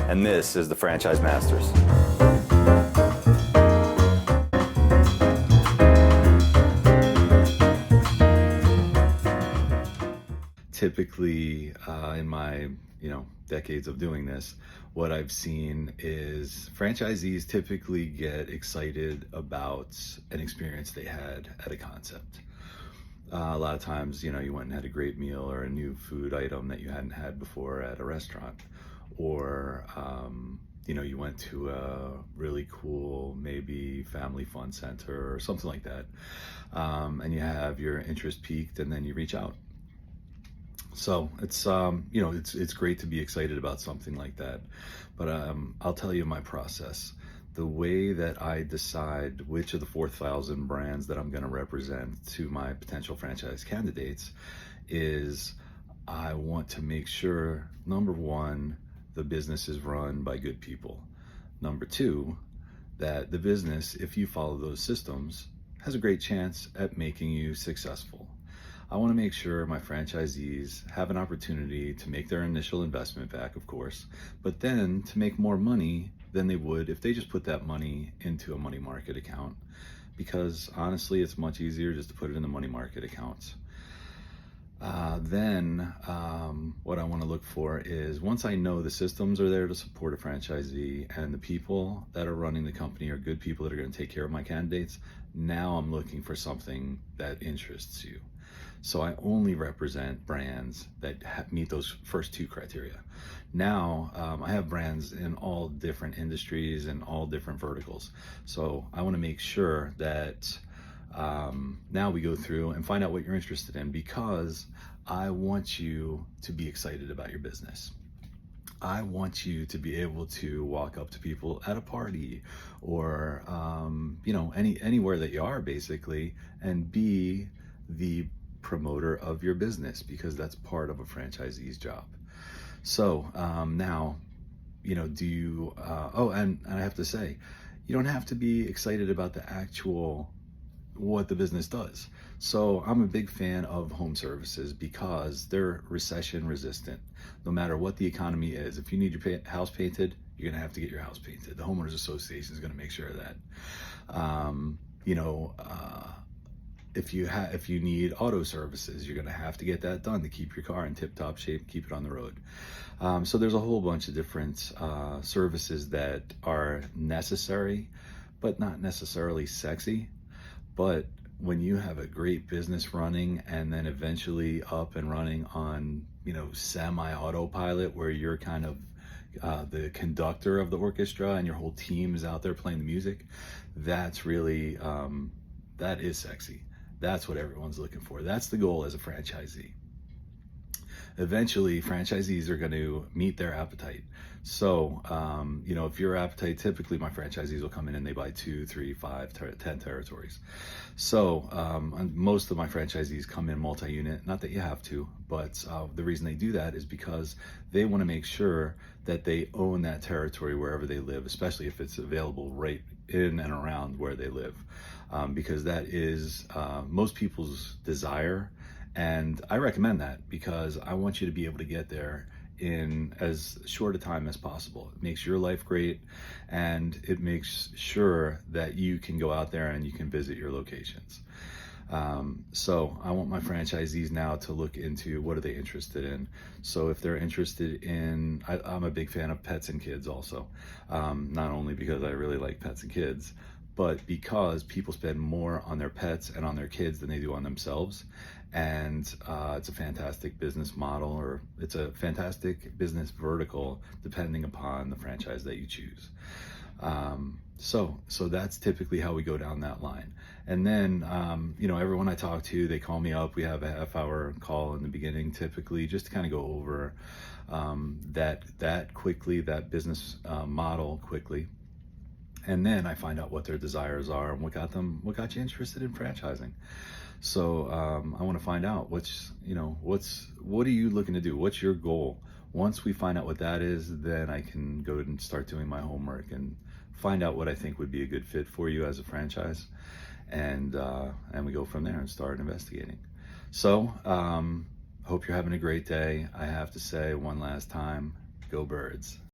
and this is the Franchise Masters. Typically, in my decades of doing this, what I've seen is franchisees typically get excited about an experience they had at a concept. A lot of times, you went and had a great meal or a new food item that you hadn't had before at a restaurant, or you went to a really cool, maybe family fun center or something like that, and you have your interest piqued, and then you reach out. So it's great to be excited about something like that, but I'll tell you my process. The way that I decide which of the 4,000 brands that I'm going to represent to my potential franchise candidates is I want to make sure, number one, the business is run by good people. Number two, that the business, if you follow those systems, has a great chance at making you successful. I want to make sure my franchisees have an opportunity to make their initial investment back, of course, but then to make more money than they would if they just put that money into a money market account. Because honestly, it's much easier just to put it in the money market accounts. Then what I want to look for is, once I know the systems are there to support a franchisee and the people that are running the company are good people that are going to take care of my candidates, now I'm looking for something that interests you. So I only represent brands that meet those first two criteria. Now I have brands in all different industries and all different verticals. So I want to make sure that now we go through and find out what you're interested in, because I want you to be excited about your business. I want you to be able to walk up to people at a party or anywhere that you are, basically, and be the promoter of your business, because that's part of a franchisee's job. So now, do you and I have to say, you don't have to be excited about the actual what the business does. So I'm a big fan of home services because they're recession resistant. No matter what the economy is, if you need your house painted, you're gonna have to get your house painted. The homeowners association is gonna make sure of that. If you need auto services, you're gonna have to get that done to keep your car in tip-top shape, keep it on the road. So there's a whole bunch of different services that are necessary, but not necessarily sexy. But when you have a great business running and then eventually up and running on, semi-autopilot, where you're kind of the conductor of the orchestra and your whole team is out there playing the music, that's really, that is sexy. That's what everyone's looking for. That's the goal as a franchisee. Eventually, franchisees are going to meet their appetite. So, if your appetite, typically my franchisees will come in and they buy 2, 3, 5, 10 territories. So, most of my franchisees come in multi-unit, not that you have to, but the reason they do that is because they want to make sure that they own that territory wherever they live, especially if it's available right in and around where they live, because that is most people's desire. And I recommend that because I want you to be able to get there in as short a time as possible. It makes your life great, and it makes sure that you can go out there and you can visit your locations. So I want my franchisees now to look into what are they interested in. So if they're interested in, I'm a big fan of pets and kids also, not only because I really like pets and kids, but because people spend more on their pets and on their kids than they do on themselves. And it's a fantastic business model, or it's a fantastic business vertical, depending upon the franchise that you choose. So that's typically how we go down that line. And then, everyone I talk to, they call me up. We have a half-hour call in the beginning, typically, just to kind of go over that business model quickly. And then I find out what their desires are and what got you interested in franchising. So I want to find out what are you looking to do? What's your goal? Once we find out what that is, then I can go and start doing my homework and find out what I think would be a good fit for you as a franchise, and we go from there and start investigating. So hope you're having a great day. I have to say one last time, go Birds.